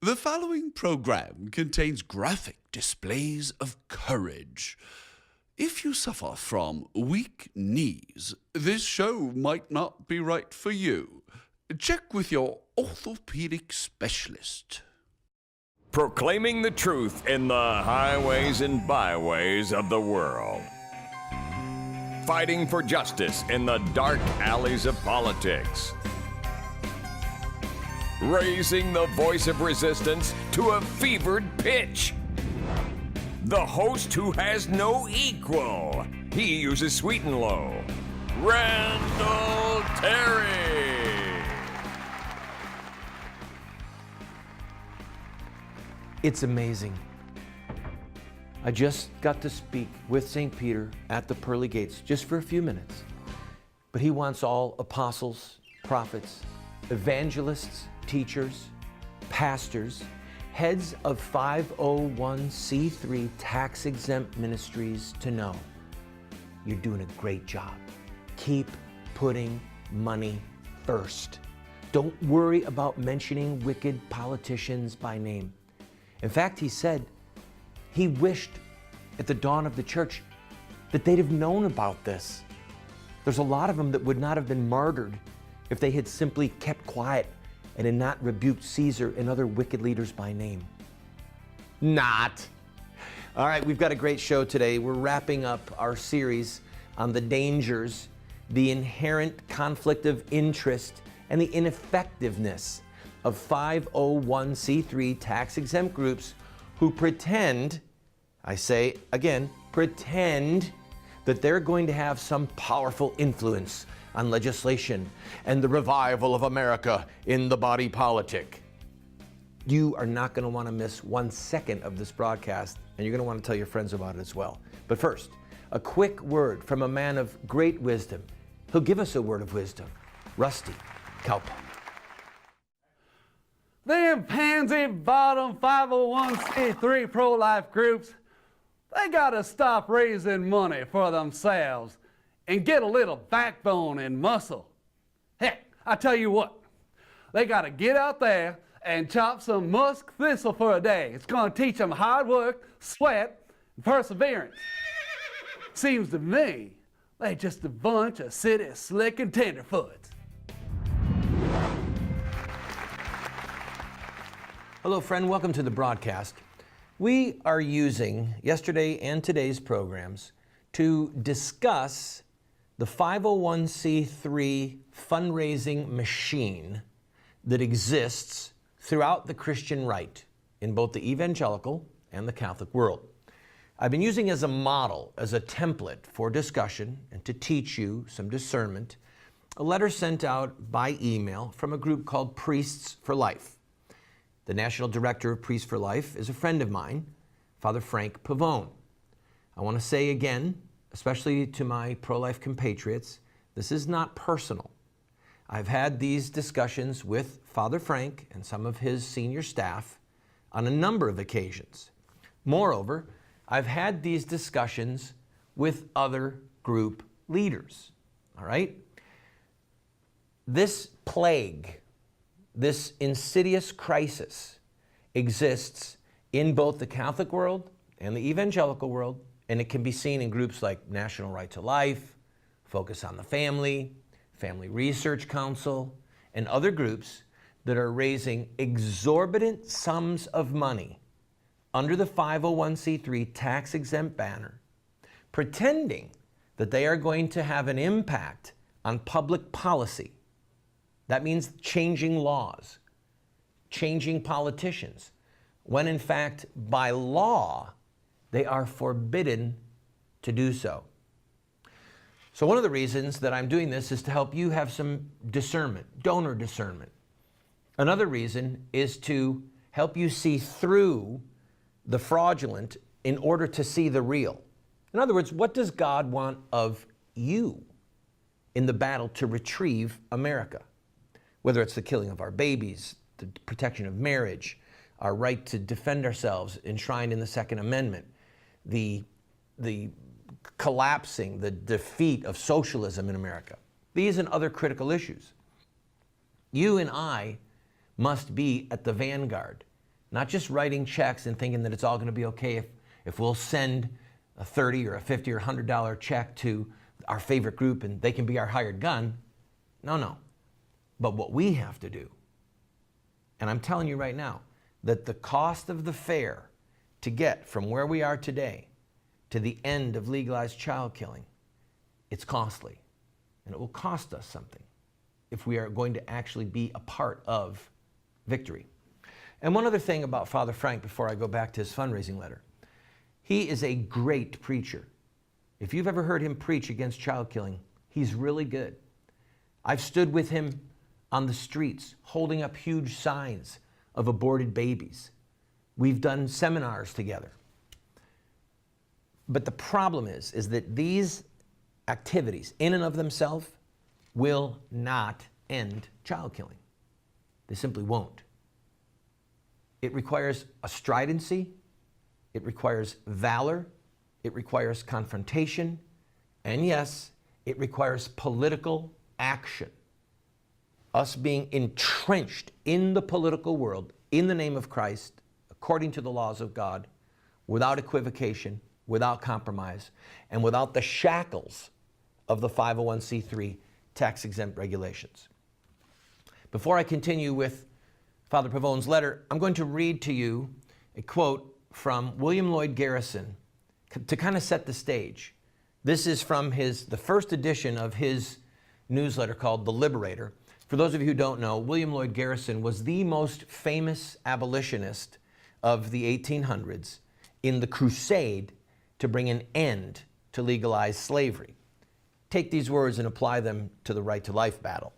The following program contains graphic displays of courage. If you suffer from weak knees, this show might not be right for you. Check with your orthopedic specialist. Proclaiming the truth in the highways and byways of the world. Fighting for justice in the dark alleys of politics. Raising the voice of resistance to a fevered pitch. The host who has no equal. He uses sweet and low. Randall Terry. It's amazing. I just got to speak with St. Peter at the pearly gates just for a few minutes. But he wants all apostles, prophets, evangelists, teachers, pastors, heads of 501c3 tax-exempt ministries to know you're doing a great job. Keep putting money first. Don't worry about mentioning wicked politicians by name. In fact, he said he wished at the dawn of the church that they'd have known about this. There's a lot of them that would not have been martyred if they had simply kept quiet and had not rebuked Caesar and other wicked leaders by name. Not. All right, we've got a great show today. We're wrapping up our series on the dangers, the inherent conflict of interest, and the ineffectiveness of 501c3 tax-exempt groups who pretend, I say again, pretend that they're going to have some powerful influence on legislation and the revival of America in the body politic. You are not going to want to miss 1 second of this broadcast, and you're going to want to tell your friends about it as well. But first, a quick word from a man of great wisdom. He'll give us a word of wisdom. Rusty Kalpa. Them pansy-bottom 501c3 pro-life groups, they gotta stop raising money for themselves and get a little backbone and muscle. Heck, I tell you what, they gotta get out there and chop some musk thistle for a day. It's gonna teach them hard work, sweat, and perseverance. Seems to me they just a bunch of city slick and tenderfoots. Hello, friend. Welcome to the broadcast. We are using yesterday and today's programs to discuss the 501c3 fundraising machine that exists throughout the Christian right in both the evangelical and the Catholic world. I've been using as a model, as a template for discussion and to teach you some discernment, a letter sent out by email from a group called Priests for Life. The National Director of Priests for Life is a friend of mine, Father Frank Pavone. I want to say again, especially to my pro-life compatriots, this is not personal. I've had these discussions with Father Frank and some of his senior staff on a number of occasions. Moreover, I've had these discussions with other group leaders, all right? This plague, this insidious crisis exists in both the Catholic world and the evangelical world, and it can be seen in groups like National Right to Life, Focus on the Family, Family Research Council, and other groups that are raising exorbitant sums of money under the 501c3 tax-exempt banner, pretending that they are going to have an impact on public policy. That means changing laws, changing politicians, when in fact, by law, they are forbidden to do so. So one of the reasons that I'm doing this is to help you have some discernment, donor discernment. Another reason is to help you see through the fraudulent in order to see the real. In other words, what does God want of you in the battle to retrieve America? Whether it's the killing of our babies, the protection of marriage, our right to defend ourselves enshrined in the Second Amendment, the collapsing, the defeat of socialism in America. These and other critical issues. You and I must be at the vanguard. Not just writing checks and thinking that it's all going to be okay if we'll send a $30 or a $50 or $100 check to our favorite group and they can be our hired gun. No. But what we have to do, and I'm telling you right now, that the cost of the fare to get from where we are today to the end of legalized child killing, it's costly. And it will cost us something if we are going to actually be a part of victory. And one other thing about Father Frank before I go back to his fundraising letter. He is a great preacher. If you've ever heard him preach against child killing, he's really good. I've stood with him on the streets holding up huge signs of aborted babies. We've done seminars together. But the problem is that these activities in and of themselves will not end child killing. They simply won't. It requires a stridency, it requires valor, it requires confrontation, and yes, it requires political action. Us being entrenched in the political world, in the name of Christ, according to the laws of God, without equivocation, without compromise, and without the shackles of the 501c3 tax-exempt regulations. Before I continue with Father Pavone's letter, I'm going to read to you a quote from William Lloyd Garrison to kind of set the stage. This is from the first edition of his newsletter called The Liberator. For those of you who don't know, William Lloyd Garrison was the most famous abolitionist of the 1800s in the crusade to bring an end to legalized slavery. Take these words and apply them to the right to life battle.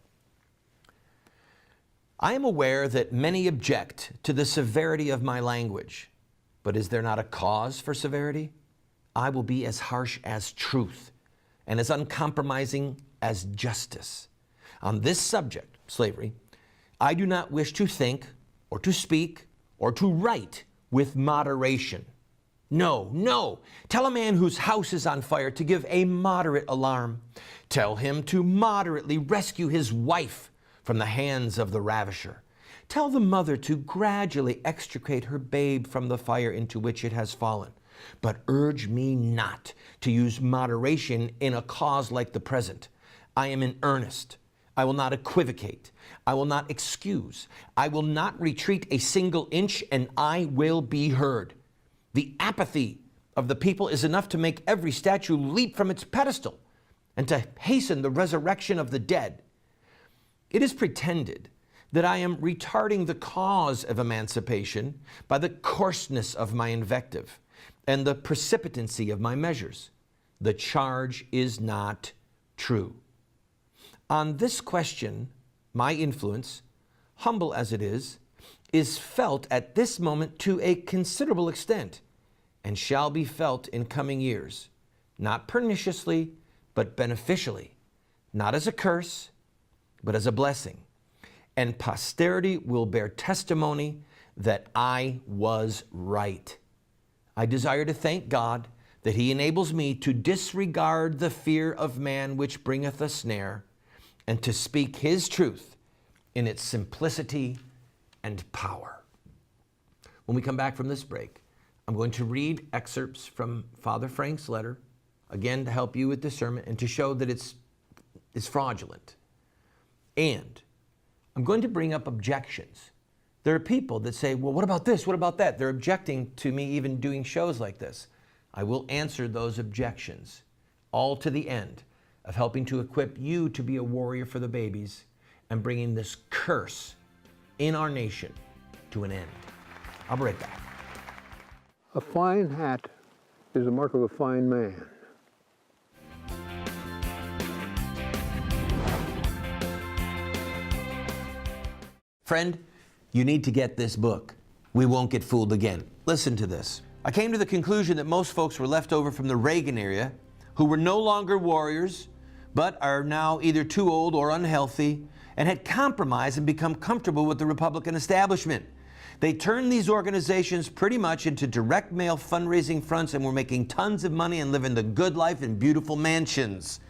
I am aware that many object to the severity of my language, but is there not a cause for severity? I will be as harsh as truth and as uncompromising as justice. On this subject, slavery, I do not wish to think or to speak or to write with moderation. No. Tell a man whose house is on fire to give a moderate alarm. Tell him to moderately rescue his wife from the hands of the ravisher. Tell the mother to gradually extricate her babe from the fire into which it has fallen. But urge me not to use moderation in a cause like the present. I am in earnest. I will not equivocate. I will not excuse. I will not retreat a single inch, and I will be heard. The apathy of the people is enough to make every statue leap from its pedestal and to hasten the resurrection of the dead. It is pretended that I am retarding the cause of emancipation by the coarseness of my invective and the precipitancy of my measures. The charge is not true. On this question, my influence, humble as it is felt at this moment to a considerable extent and shall be felt in coming years, not perniciously, but beneficially, not as a curse, but as a blessing. And posterity will bear testimony that I was right. I desire to thank God that He enables me to disregard the fear of man which bringeth a snare, and to speak His truth in its simplicity and power. When we come back from this break, I'm going to read excerpts from Father Frank's letter, again to help you with discernment and to show that it's fraudulent. And I'm going to bring up objections. There are people that say, well, what about this? What about that? They're objecting to me even doing shows like this. I will answer those objections, all to the end of helping to equip you to be a warrior for the babies and bringing this curse in our nation to an end. I'll be right back. A fine hat is the mark of a fine man. Friend, you need to get this book. We won't get fooled again. Listen to this. I came to the conclusion that most folks were left over from the Reagan era who were no longer warriors, but are now either too old or unhealthy and had compromised and become comfortable with the Republican establishment. They turned these organizations pretty much into direct mail fundraising fronts and were making tons of money and living the good life in beautiful mansions.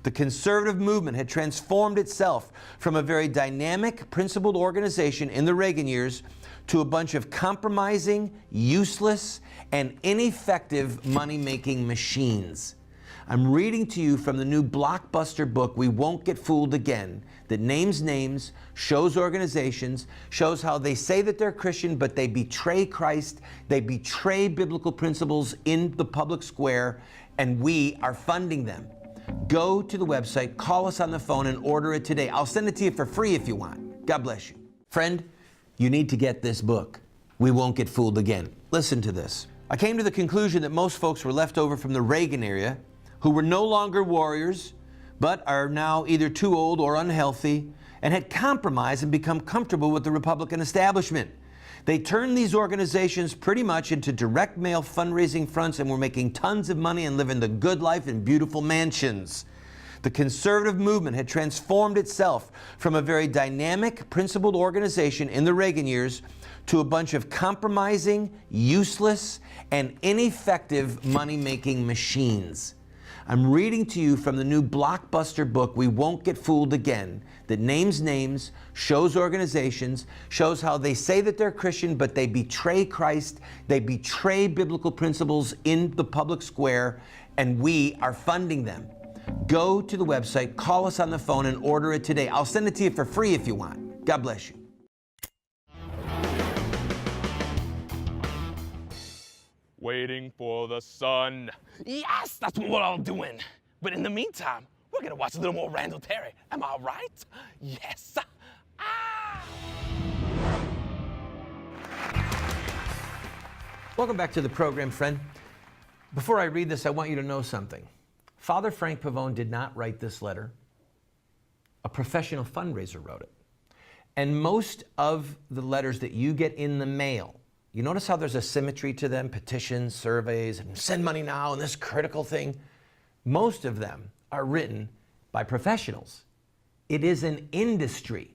The conservative movement had transformed itself from a very dynamic, principled organization in the Reagan years to a bunch of compromising, useless, and ineffective money-making machines. I'm reading to you from the new blockbuster book, We Won't Get Fooled Again, that names names, shows organizations, shows how they say that they're Christian, but they betray Christ, they betray biblical principles in the public square, and we are funding them. Go to the website, call us on the phone, and order it today. I'll send it to you for free if you want. God bless you. Friend, you need to get this book, We Won't Get Fooled Again. Listen to this. I came to the conclusion that most folks were left over from the Reagan era who were no longer warriors, but are now either too old or unhealthy, and had compromised and become comfortable with the Republican establishment. They turned these organizations pretty much into direct mail fundraising fronts and were making tons of money and living the good life in beautiful mansions. The conservative movement had transformed itself from a very dynamic, principled organization in the Reagan years to a bunch of compromising, useless, and ineffective money-making machines. I'm reading to you from the new blockbuster book, We Won't Get Fooled Again, that names names, shows organizations, shows how they say that they're Christian, but they betray Christ, they betray biblical principles in the public square, and we are funding them. Go to the website, call us on the phone, and order it today. I'll send it to you for free if you want. God bless you. Waiting for the sun. Yes, that's what I'm doing. But in the meantime, we're gonna watch a little more Randall Terry. Am I right? Yes. Welcome back to the program, friend. Before I read this, I want you to know something. Father Frank Pavone did not write this letter. A professional fundraiser wrote it. And most of the letters that you get in the mail, you notice how there's a symmetry to them, petitions, surveys, and send money now, and this critical thing. Most of them are written by professionals. It is an industry.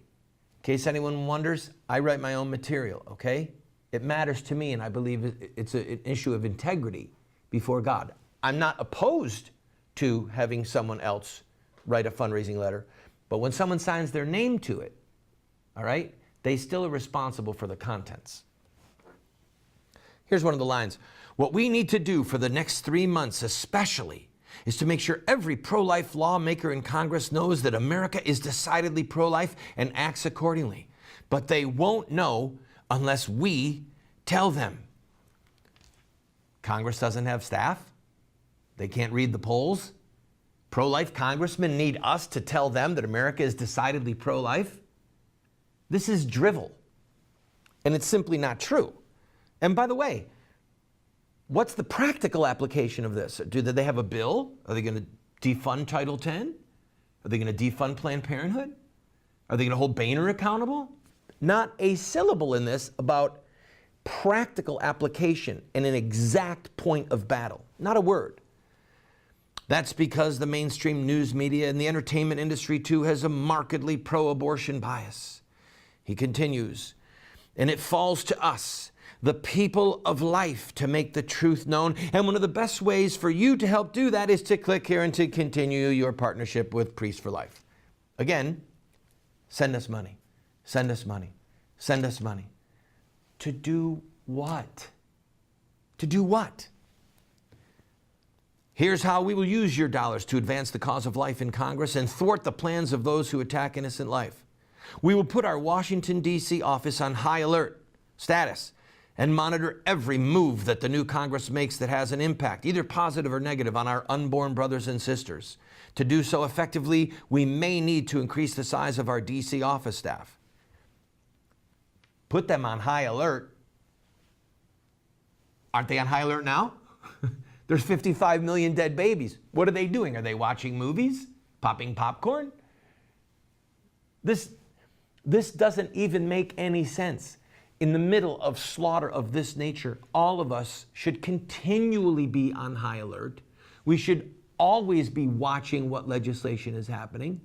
In case anyone wonders, I write my own material, okay? It matters to me, and I believe it's an issue of integrity before God. I'm not opposed to having someone else write a fundraising letter, but when someone signs their name to it, all right, they still are responsible for the contents. Here's one of the lines. What we need to do for the next 3 months especially is to make sure every pro-life lawmaker in Congress knows that America is decidedly pro-life and acts accordingly. But they won't know unless we tell them. Congress doesn't have staff. They can't read the polls. Pro-life congressmen need us to tell them that America is decidedly pro-life. This is drivel, and it's simply not true. And by the way, what's the practical application of this? Do they have a bill? Are they going to defund Title X? Are they going to defund Planned Parenthood? Are they going to hold Boehner accountable? Not a syllable in this about practical application and an exact point of battle. Not a word. That's because the mainstream news media and the entertainment industry too has a markedly pro-abortion bias. He continues, and it falls to us, the people of life, to make the truth known. And one of the best ways for you to help do that is to click here and to continue your partnership with Priests for Life. Again, send us money. Send us money. Send us money. To do what? To do what? Here's how we will use your dollars to advance the cause of life in Congress and thwart the plans of those who attack innocent life. We will put our Washington, D.C. office on high alert status and monitor every move that the new Congress makes that has an impact, either positive or negative, on our unborn brothers and sisters. To do so effectively, we may need to increase the size of our D.C. office staff. Put them on high alert. Aren't they on high alert now? There's 55 million dead babies. What are they doing? Are they watching movies? Popping popcorn? This doesn't even make any sense. In the middle of slaughter of this nature, all of us should continually be on high alert. We should always be watching what legislation is happening.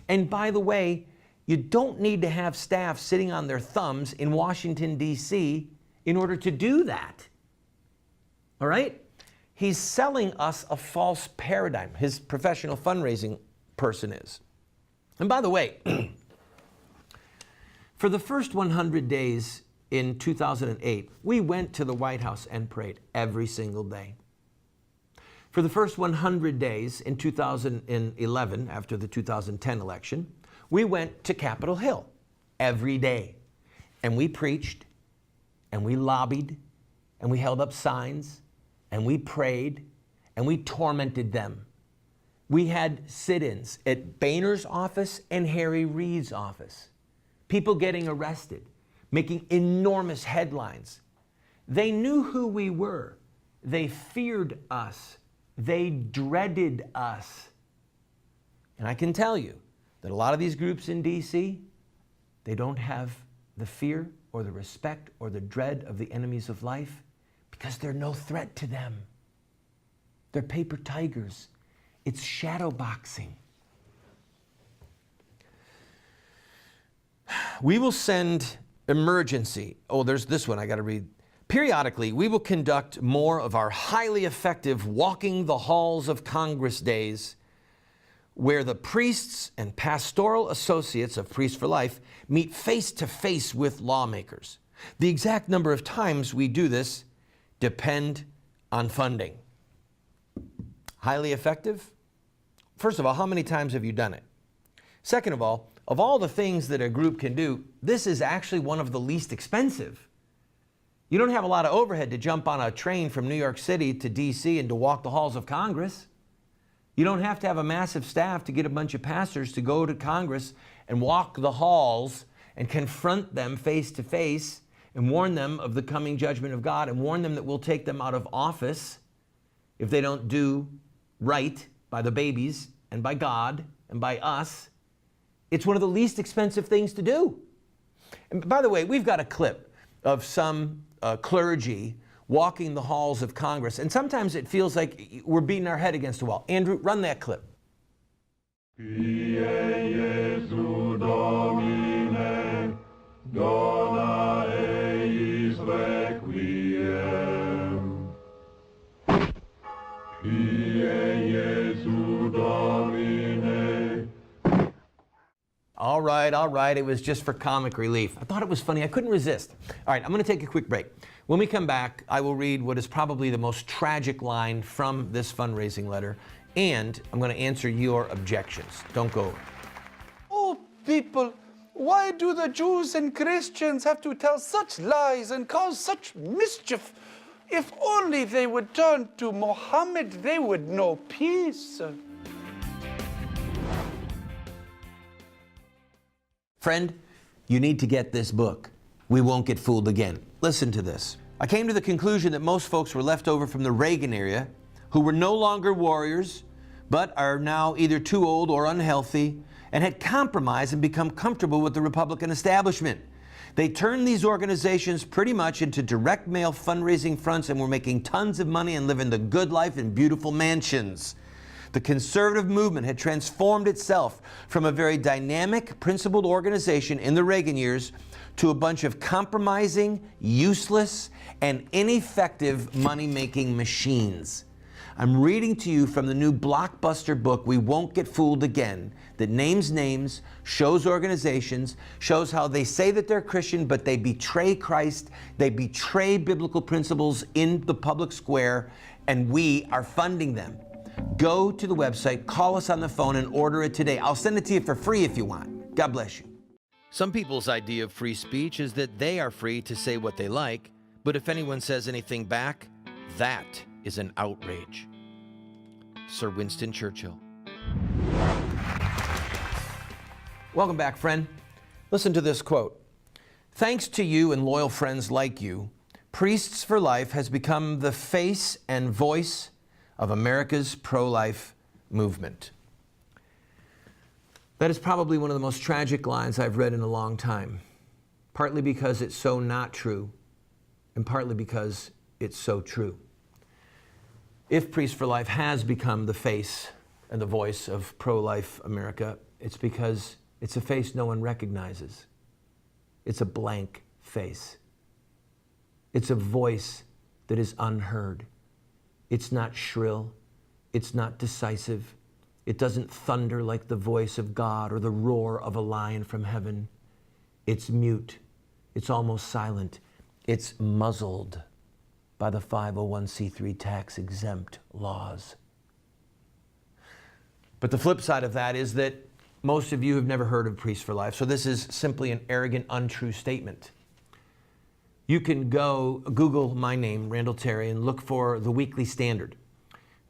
And by the way, you don't need to have staff sitting on their thumbs in Washington, D.C. in order to do that. All right? He's selling us a false paradigm. His professional fundraising person is. And by the way, for the first 100 days in 2008, we went to the White House and prayed every single day. For the first 100 days in 2011, after the 2010 election, we went to Capitol Hill every day. And we preached, and we lobbied, and we held up signs, and we prayed, and we tormented them. We had sit-ins at Boehner's office and Harry Reid's office. People getting arrested, making enormous headlines. They knew who we were. They feared us. They dreaded us. And I can tell you that a lot of these groups in D.C., they don't have the fear or the respect or the dread of the enemies of life because they're no threat to them. They're paper tigers. It's shadow boxing. We will send emergency. Oh, there's this one I got to read. Periodically, we will conduct more of our highly effective walking the halls of Congress days, where the priests and pastoral associates of Priests for Life meet face to face with lawmakers. The exact number of times we do this depend on funding. Highly effective? First of all, how many times have you done it? Second of all the things that a group can do, this is actually one of the least expensive. You don't have a lot of overhead to jump on a train from New York City to DC and to walk the halls of Congress. You don't have to have a massive staff to get a bunch of pastors to go to Congress and walk the halls and confront them face to face and warn them of the coming judgment of God and warn them that we'll take them out of office if they don't do right by the babies and by God and by us. It's one of the least expensive things to do. And by the way, we've got a clip of some clergy walking the halls of Congress, and sometimes it feels like we're beating our head against a wall. Andrew, run that clip. All right, it was just for comic relief. I thought it was funny, I couldn't resist. All right, I'm gonna take a quick break. When we come back, I will read what is probably the most tragic line from this fundraising letter, and I'm gonna answer your objections. Don't go. Oh, people, why do the Jews and Christians have to tell such lies and cause such mischief? If only they would turn to Muhammad, they would know peace. Friend, you need to get this book. We Won't Get Fooled Again. Listen to this. I came to the conclusion that most folks were left over from the Reagan era who were no longer warriors, but are now either too old or unhealthy and had compromised and become comfortable with the Republican establishment. They turned these organizations pretty much into direct mail fundraising fronts and were making tons of money and living the good life in beautiful mansions. The conservative movement had transformed itself from a very dynamic, principled organization in the Reagan years to a bunch of compromising, useless, and ineffective money-making machines. I'm reading to you from the new blockbuster book, We Won't Get Fooled Again, that names names, shows organizations, shows how they say that they're Christian, but they betray Christ, they betray biblical principles in the public square, and we are funding them. Go to the website, call us on the phone, and order it today. I'll send it to you for free if you want. God bless you. Some people's idea of free speech is that they are free to say what they like, but if anyone says anything back, that is an outrage. Sir Winston Churchill. Welcome back, friend. Listen to this quote. Thanks to you and loyal friends like you, Priests for Life has become the face and voice of America's pro-life movement. That is probably one of the most tragic lines I've read in a long time, partly because it's so not true, and partly because it's so true. If Priests for Life has become the face and the voice of pro-life America, it's because it's a face no one recognizes. It's a blank face. It's a voice that is unheard. It's not shrill. It's not decisive. It doesn't thunder like the voice of God or the roar of a lion from heaven. It's mute. It's almost silent. It's muzzled by the 501c3 tax-exempt laws. But the flip side of that is that most of you have never heard of Priests for Life, so this is simply an arrogant, untrue statement. You can go Google my name, Randall Terry, and look for the Weekly Standard.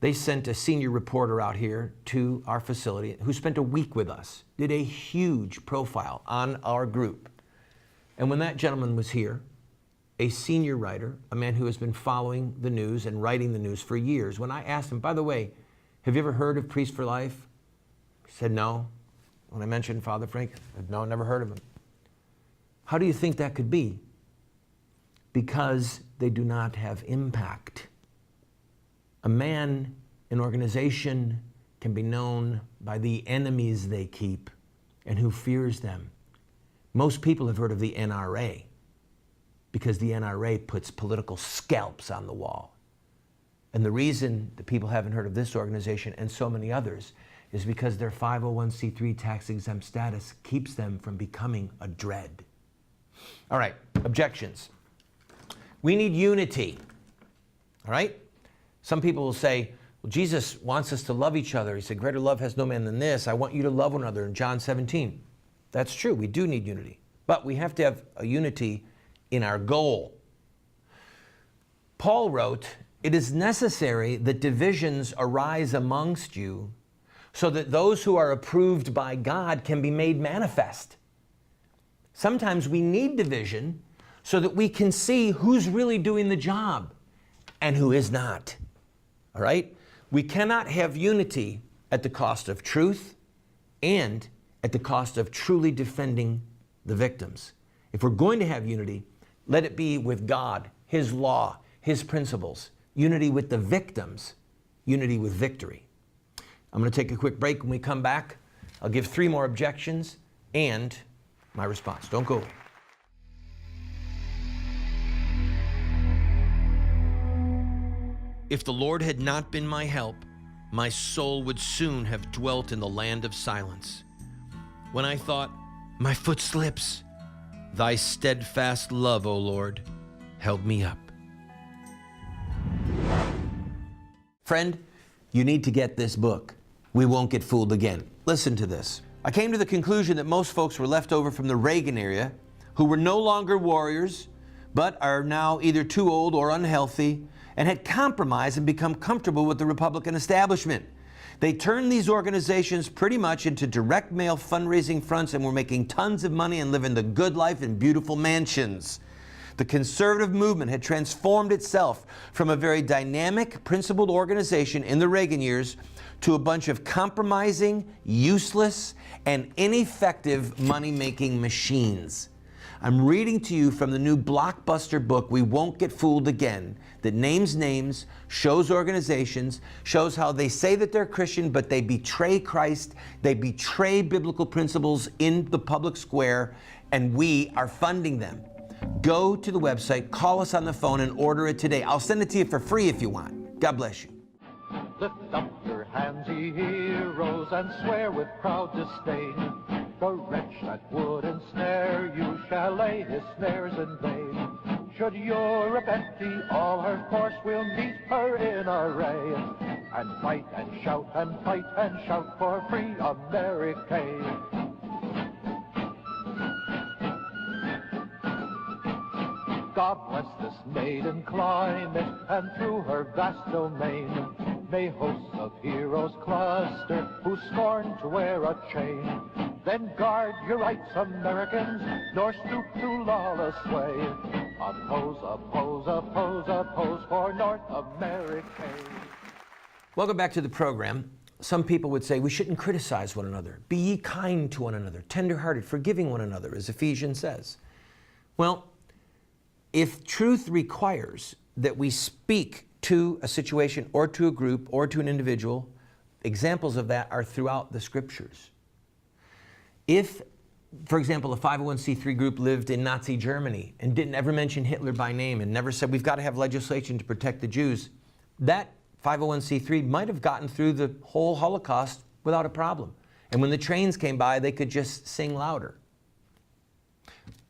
They sent a senior reporter out here to our facility who spent a week with us, did a huge profile on our group. And when that gentleman was here, a senior writer, a man who has been following the news and writing the news for years, when I asked him, by the way, have you ever heard of Priests for Life? He said, no. When I mentioned Father Frank, I said, no, never heard of him. How do you think that could be? Because they do not have impact. A man, an organization, can be known by the enemies they keep and who fears them. Most people have heard of the NRA because the NRA puts political scalps on the wall. And the reason that people haven't heard of this organization and so many others is because their 501c3 tax-exempt status keeps them from becoming a dread. All right, objections. We need unity, all right? Some people will say, well, Jesus wants us to love each other. He said, greater love has no man than this. I want you to love one another in John 17. That's true, we do need unity. But we have to have a unity in our goal. Paul wrote, it is necessary that divisions arise amongst you so that those who are approved by God can be made manifest. Sometimes we need division so that we can see who's really doing the job and who is not. All right? We cannot have unity at the cost of truth and at the cost of truly defending the victims. If we're going to have unity, let it be with God, His law, His principles. Unity with the victims, unity with victory. I'm going to take a quick break. When we come back, I'll give 3 more objections and my response. Don't go away. If the Lord had not been my help, my soul would soon have dwelt in the land of silence. When I thought, my foot slips, thy steadfast love, O Lord, held me up. Friend, you need to get this book. We Won't Get Fooled Again. Listen to this. I came to the conclusion that most folks were left over from the Reagan era who were no longer warriors, but are now either too old or unhealthy and had compromised and become comfortable with the Republican establishment. They turned these organizations pretty much into direct mail fundraising fronts and were making tons of money and living the good life in beautiful mansions. The conservative movement had transformed itself from a very dynamic, principled organization in the Reagan years to a bunch of compromising, useless, and ineffective money-making machines. I'm reading to you from the new blockbuster book, We Won't Get Fooled Again, that names names, shows organizations, shows how they say that they're Christian, but they betray Christ, they betray biblical principles in the public square, and we are funding them. Go to the website, call us on the phone, and order it today. I'll send it to you for free if you want. God bless you. Lift up your hands, ye heroes, and swear with proud disdain. The wretch that would ensnare you shall lay his snares in vain. Should Europe empty all her force, we'll meet her in array, and fight and shout for free America. God bless this maiden climate, and through her vast domain, may hosts of heroes cluster, who scorn to wear a chain. Then guard your rights, Americans, nor stoop to lawless sway. Oppose, oppose, oppose, oppose for North America. Welcome back to the program. Some people would say we shouldn't criticize one another. Be ye kind to one another, tender-hearted, forgiving one another, as Ephesians says. Well, if truth requires that we speak to a situation or to a group or to an individual, examples of that are throughout the scriptures. If, for example, a 501c3 group lived in Nazi Germany and didn't ever mention Hitler by name and never said we've got to have legislation to protect the Jews, that 501c3 might have gotten through the whole Holocaust without a problem. And when the trains came by, they could just sing louder.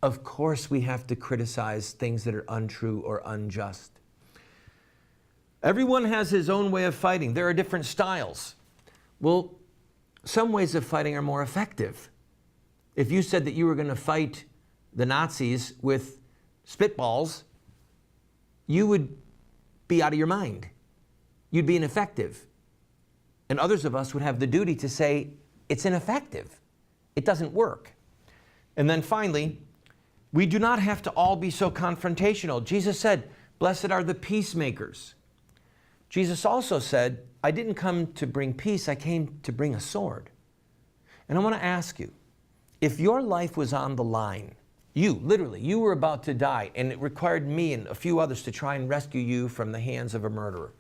Of course we have to criticize things that are untrue or unjust. Everyone has his own way of fighting. There are different styles. Well, some ways of fighting are more effective. If you said that you were going to fight the Nazis with spitballs, you would be out of your mind. You'd be ineffective. And others of us would have the duty to say, it's ineffective. It doesn't work. And then finally, we do not have to all be so confrontational. Jesus said, blessed are the peacemakers. Jesus also said, I didn't come to bring peace, I came to bring a sword. And I want to ask you, if your life was on the line, literally, you were about to die, and it required me and a few others to try and rescue you from the hands of a murderer,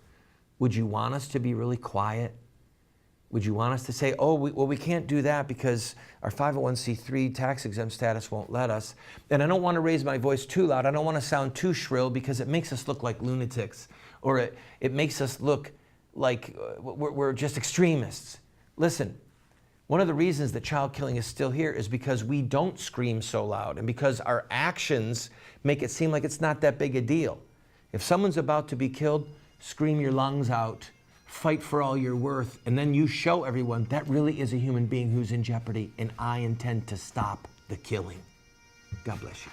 would you want us to be really quiet? Would you want us to say, oh, we can't do that because our 501c3 tax-exempt status won't let us? And I don't want to raise my voice too loud. I don't want to sound too shrill because it makes us look like lunatics, or it makes us look like we're just extremists. Listen, one of the reasons that child killing is still here is because we don't scream so loud and because our actions make it seem like it's not that big a deal. If someone's about to be killed, scream your lungs out. Fight for all you're worth, and then you show everyone that really is a human being who's in jeopardy, and I intend to stop the killing. God bless you.